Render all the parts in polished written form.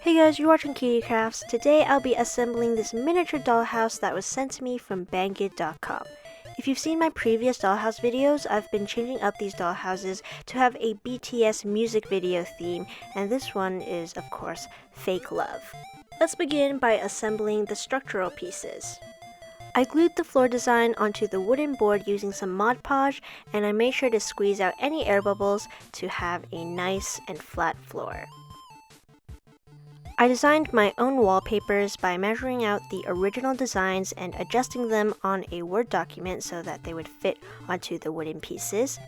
Hey guys, you're watching Kitty Crafts. Today I'll be assembling this miniature dollhouse that was sent to me from Banggood.com. If you've seen my previous dollhouse videos, I've been changing up these dollhouses to have a BTS music video theme, and this one is, of course, Fake Love. Let's begin by assembling the structural pieces. I glued the floor design onto the wooden board using some Mod Podge, and I made sure to squeeze out any air bubbles to have a nice and flat floor. I designed my own wallpapers by measuring out the original designs and adjusting them on a Word document so that they would fit onto the wooden pieces.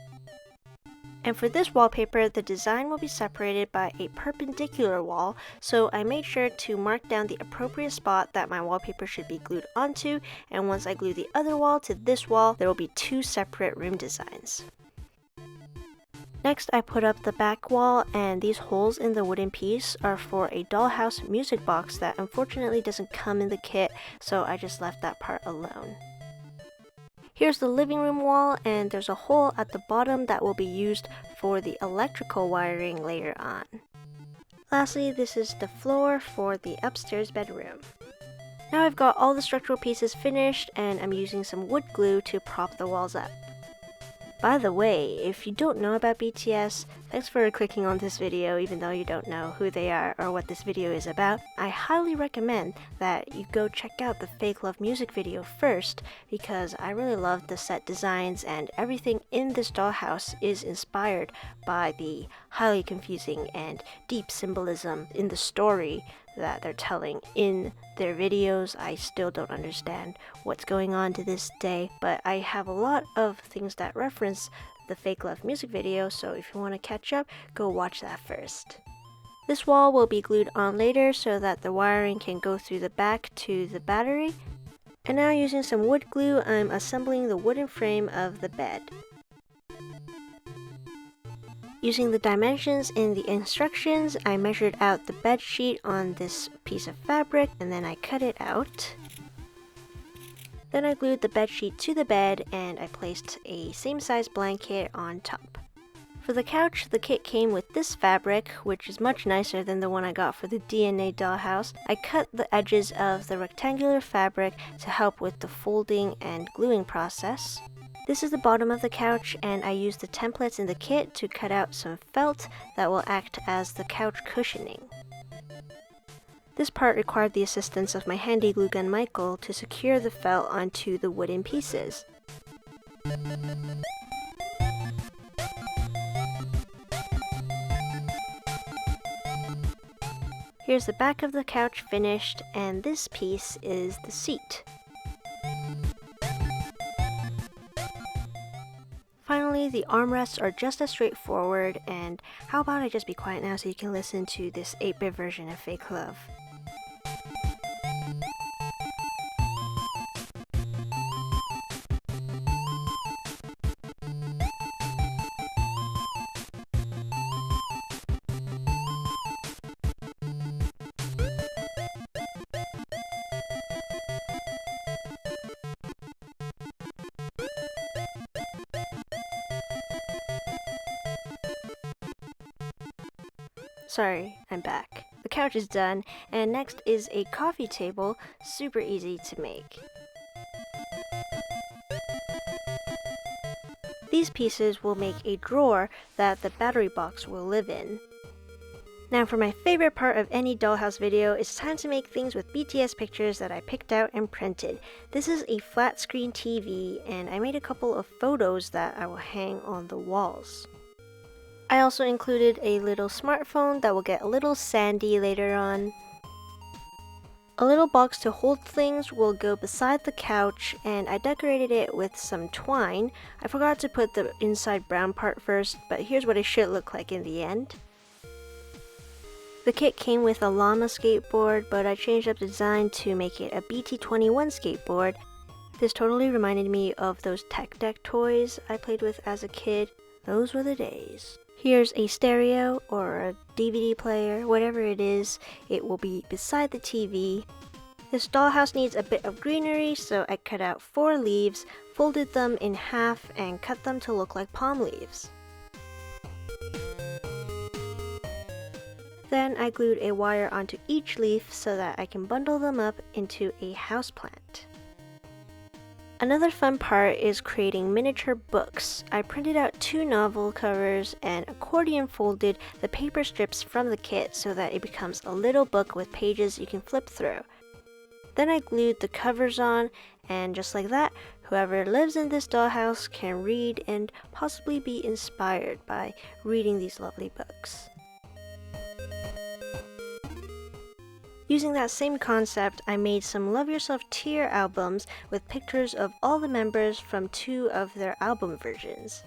And for this wallpaper, the design will be separated by a perpendicular wall, so I made sure to mark down the appropriate spot that my wallpaper should be glued onto, and once I glue the other wall to this wall, there will be two separate room designs. Next, I put up the back wall, and these holes in the wooden piece are for a dollhouse music box that unfortunately doesn't come in the kit, so I just left that part alone. Here's the living room wall, and there's a hole at the bottom that will be used for the electrical wiring later on. Lastly, this is the floor for the upstairs bedroom. Now I've got all the structural pieces finished, and I'm using some wood glue to prop the walls up. By the way, if you don't know about BTS, thanks for clicking on this video even though you don't know who they are or what this video is about. I highly recommend that you go check out the Fake Love music video first because I really love the set designs and everything in this dollhouse is inspired by the highly confusing and deep symbolism in the story that they're telling in their videos. I still don't understand what's going on to this day, but I have a lot of things that reference the Fake Love music video, so if you want to catch up, go watch that first. This wall will be glued on later so that the wiring can go through the back to the battery. And now using some wood glue, I'm assembling the wooden frame of the bed. Using the dimensions in the instructions, I measured out the bed sheet on this piece of fabric and then I cut it out. Then I glued the bed sheet to the bed and I placed a same size blanket on top. For the couch, the kit came with this fabric, which is much nicer than the one I got for the DNA dollhouse. I cut the edges of the rectangular fabric to help with the folding and gluing process. This is the bottom of the couch, and I used the templates in the kit to cut out some felt that will act as the couch cushioning. This part required the assistance of my handy glue gun Michael to secure the felt onto the wooden pieces. Here's the back of the couch finished, and this piece is the seat. Finally, the armrests are just as straightforward, and how about I just be quiet now so you can listen to this 8-bit version of Fake Love. Sorry, I'm back. The couch is done, and next is a coffee table, super easy to make. These pieces will make a drawer that the battery box will live in. Now for my favorite part of any dollhouse video, it's time to make things with BTS pictures that I picked out and printed. This is a flat screen TV, and I made a couple of photos that I will hang on the walls. I also included a little smartphone that will get a little sandy later on. A little box to hold things will go beside the couch, and I decorated it with some twine. I forgot to put the inside brown part first, but here's what it should look like in the end. The kit came with a llama skateboard, but I changed up the design to make it a BT21 skateboard. This totally reminded me of those tech deck toys I played with as a kid. Those were the days. Here's a stereo or a DVD player, whatever it is, it will be beside the TV. This dollhouse needs a bit of greenery, so I cut out 4 leaves, folded them in half, and cut them to look like palm leaves. Then I glued a wire onto each leaf so that I can bundle them up into a houseplant. Another fun part is creating miniature books. I printed out 2 novel covers and accordion folded the paper strips from the kit so that it becomes a little book with pages you can flip through. Then I glued the covers on, and just like that, whoever lives in this dollhouse can read and possibly be inspired by reading these lovely books. Using that same concept, I made some Love Yourself tier albums with pictures of all the members from 2 of their album versions.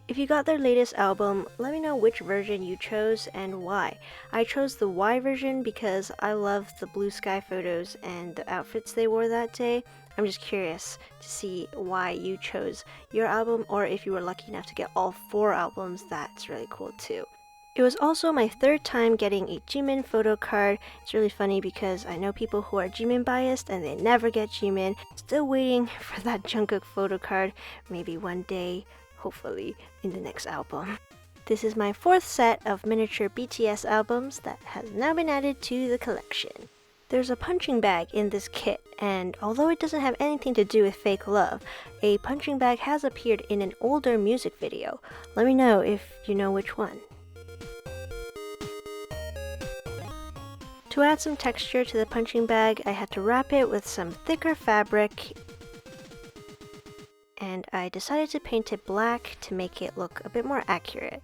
If you got their latest album, let me know which version you chose and why. I chose the Y version because I love the blue sky photos and the outfits they wore that day. I'm just curious to see why you chose your album, or if you were lucky enough to get all 4 albums, that's really cool too. It was also my 3rd time getting a Jimin photo card. It's really funny because I know people who are Jimin biased and they never get Jimin. Still waiting for that Jungkook photo card, maybe one day, hopefully in the next album. This is my 4th set of miniature BTS albums that has now been added to the collection. There's a punching bag in this kit, and although it doesn't have anything to do with fake love, a punching bag has appeared in an older music video. Let me know if you know which one. To add some texture to the punching bag, I had to wrap it with some thicker fabric, and I decided to paint it black to make it look a bit more accurate.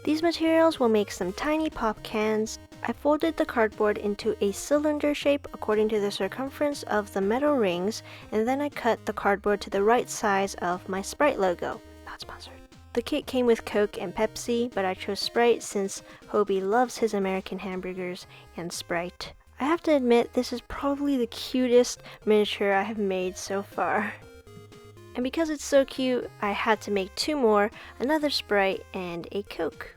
These materials will make some tiny pop cans. I folded the cardboard into a cylinder shape according to the circumference of the metal rings, and then I cut the cardboard to the right size of my Sprite logo. Not sponsored. The kit came with Coke and Pepsi, but I chose Sprite since Hobie loves his American hamburgers and Sprite. I have to admit, this is probably the cutest miniature I have made so far. And because it's so cute, I had to make 2 more, another Sprite and a Coke.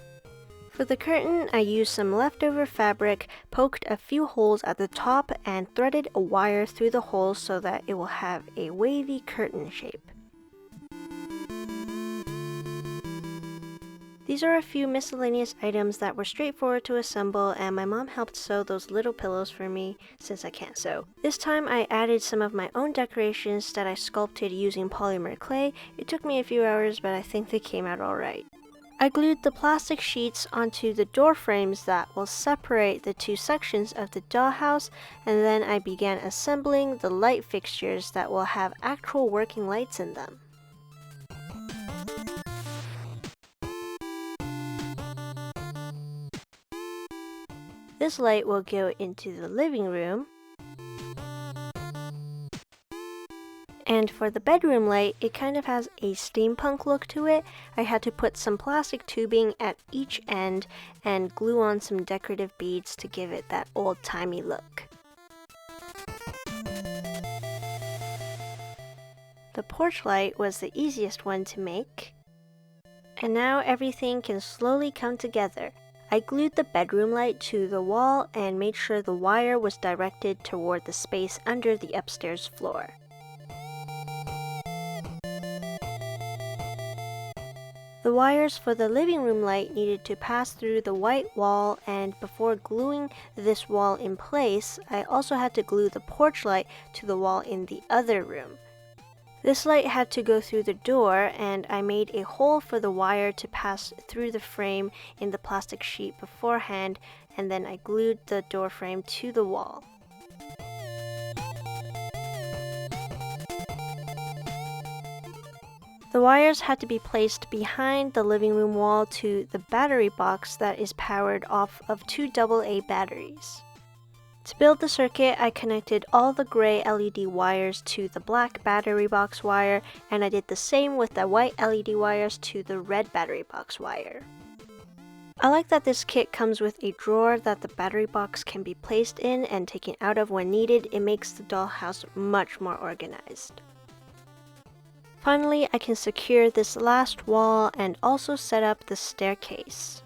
For the curtain, I used some leftover fabric, poked a few holes at the top, and threaded a wire through the holes so that it will have a wavy curtain shape. These are a few miscellaneous items that were straightforward to assemble, and my mom helped sew those little pillows for me since I can't sew. This time I added some of my own decorations that I sculpted using polymer clay. It took me a few hours, but I think they came out alright. I glued the plastic sheets onto the door frames that will separate the 2 sections of the dollhouse, and then I began assembling the light fixtures that will have actual working lights in them. This light will go into the living room. And for the bedroom light, it kind of has a steampunk look to it. I had to put some plastic tubing at each end and glue on some decorative beads to give it that old-timey look. The porch light was the easiest one to make. And now everything can slowly come together. I glued the bedroom light to the wall and made sure the wire was directed toward the space under the upstairs floor. The wires for the living room light needed to pass through the white wall, and before gluing this wall in place, I also had to glue the porch light to the wall in the other room. This light had to go through the door, and I made a hole for the wire to pass through the frame in the plastic sheet beforehand, and then I glued the door frame to the wall. The wires had to be placed behind the living room wall to the battery box that is powered off of 2 AA batteries. To build the circuit, I connected all the gray LED wires to the black battery box wire, and I did the same with the white LED wires to the red battery box wire. I like that this kit comes with a drawer that the battery box can be placed in and taken out of when needed. It makes the dollhouse much more organized. Finally, I can secure this last wall and also set up the staircase.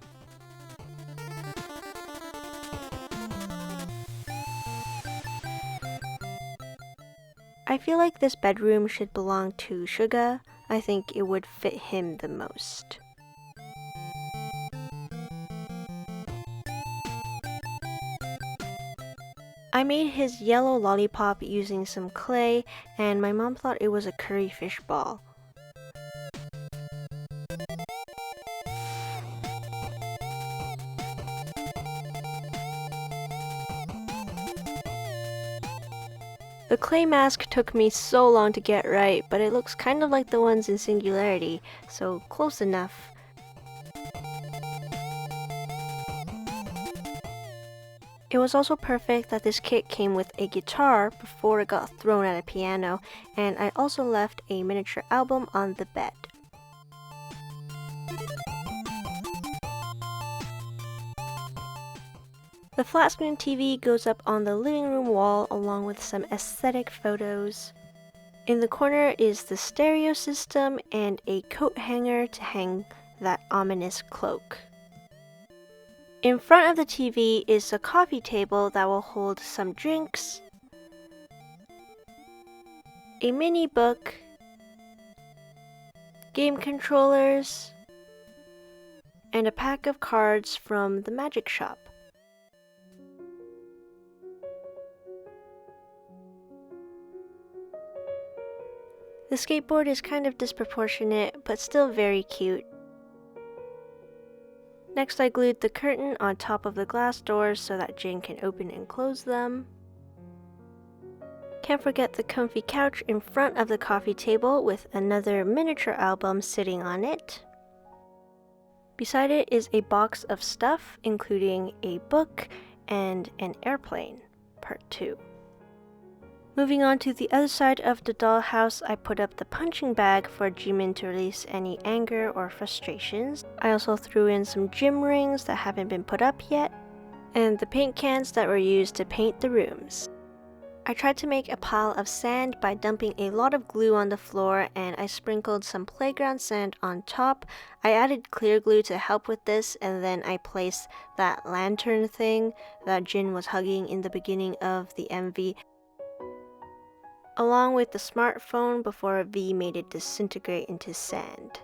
I feel like this bedroom should belong to Suga. I think it would fit him the most. I made his yellow lollipop using some clay, and my mom thought it was a curry fish ball. The clay mask took me so long to get right, but it looks kind of like the ones in Singularity, so close enough. It was also perfect that this kit came with a guitar before it got thrown at a piano, and I also left a miniature album on the bed. The flat screen TV goes up on the living room wall along with some aesthetic photos. In the corner is the stereo system and a coat hanger to hang that ominous cloak. In front of the TV is a coffee table that will hold some drinks, a mini book, game controllers, and a pack of cards from the magic shop. The skateboard is kind of disproportionate, but still very cute. Next, I glued the curtain on top of the glass doors so that Jin can open and close them. Can't forget the comfy couch in front of the coffee table with another miniature album sitting on it. Beside it is a box of stuff, including a book and an airplane, part 2. Moving on to the other side of the dollhouse, I put up the punching bag for Jimin to release any anger or frustrations. I also threw in some gym rings that haven't been put up yet, and the paint cans that were used to paint the rooms. I tried to make a pile of sand by dumping a lot of glue on the floor, and I sprinkled some playground sand on top. I added clear glue to help with this, and then I placed that lantern thing that Jin was hugging in the beginning of the MV, along with the smartphone before V made it disintegrate into sand.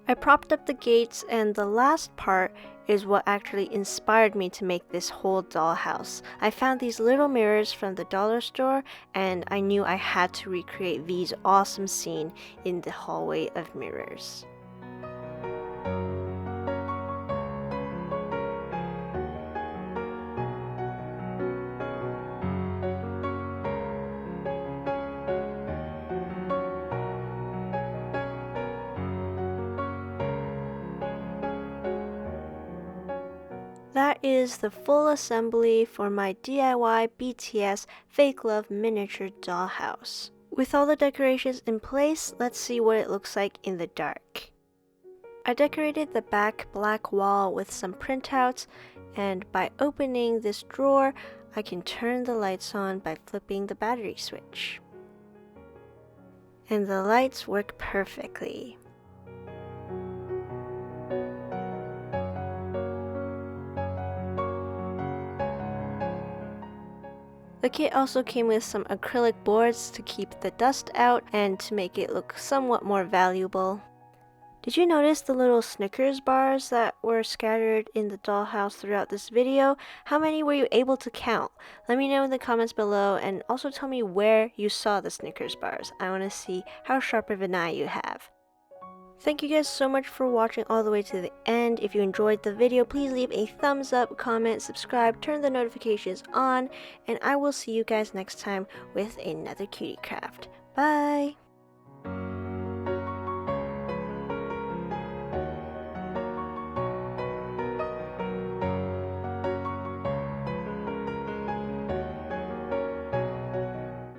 I propped up the gates, and the last part is what actually inspired me to make this whole dollhouse. I found these little mirrors from the dollar store, and I knew I had to recreate V's awesome scene in the hallway of mirrors. That is the full assembly for my DIY BTS Fake Love miniature dollhouse. With all the decorations in place, let's see what it looks like in the dark. I decorated the back black wall with some printouts, and by opening this drawer, I can turn the lights on by flipping the battery switch. And the lights work perfectly. The kit also came with some acrylic boards to keep the dust out and to make it look somewhat more valuable. Did you notice the little Snickers bars that were scattered in the dollhouse throughout this video? How many were you able to count? Let me know in the comments below, and also tell me where you saw the Snickers bars. I want to see how sharp of an eye you have. Thank you guys so much for watching all the way to the end. If you enjoyed the video, please leave a thumbs up, comment, subscribe, turn the notifications on, and I will see you guys next time with another cutie craft. Bye!